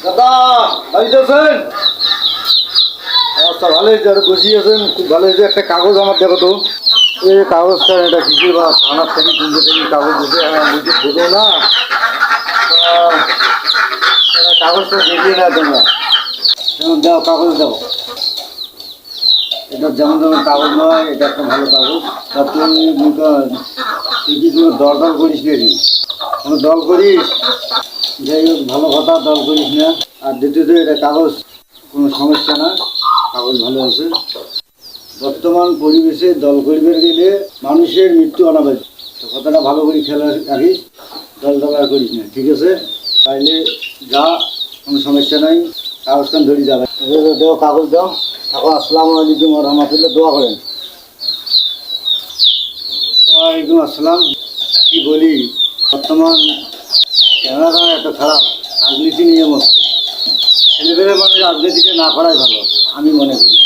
দাদা বাড়িতে আছেন? আচ্ছা ভালো হয়েছে, আর বসিয়ে আছেন, খুব ভালো হয়েছে। একটা কাগজ আমার দেখো তো, এই কাগজটা এটা কিছু বা থানার থেকে কিনতে থেকে কাগজ দিতে বুঝে বোঝো না, কাগজটা দেখিয়ে না তোমরা, যেমন দাও কাগজ দাও। এটা যেমন যেমন কাগজ নয়, এটা একটা ভালো কাগজ। তা তুই কি কোনো দরকার করিস নাকি? কোনো দল করিস? যাই হোক ভালো কথা, দল করিস না। আর দ্বিতীয়ত এটা কাগজ কোনো সমস্যা না, কাগজ ভালো আছে। বর্তমান পরিবেশে দল করিবার গেলে মানুষের মৃত্যু অনাবার্য। তো কথাটা ভালো করে খেয়াল রাখিস, দল দরকার করিস না, ঠিক আছে? তাইলে যা, কোনো সমস্যা নাই, কাগজখান ধরে যাবে। দেও কাগজ দাও। এখন আসসালামু আলাইকুম রহমতুল্লাহ, দোয়া করেন। ওয়ালাইকুম আসসালাম। কি বলি, বর্তমান ক্যামেরা এত খারাপ, রাজনীতি নিয়ে মস্ত। ছেলেপেলে মানুষ রাজনীতিকে না করাই ভালো, আমি মনে করি।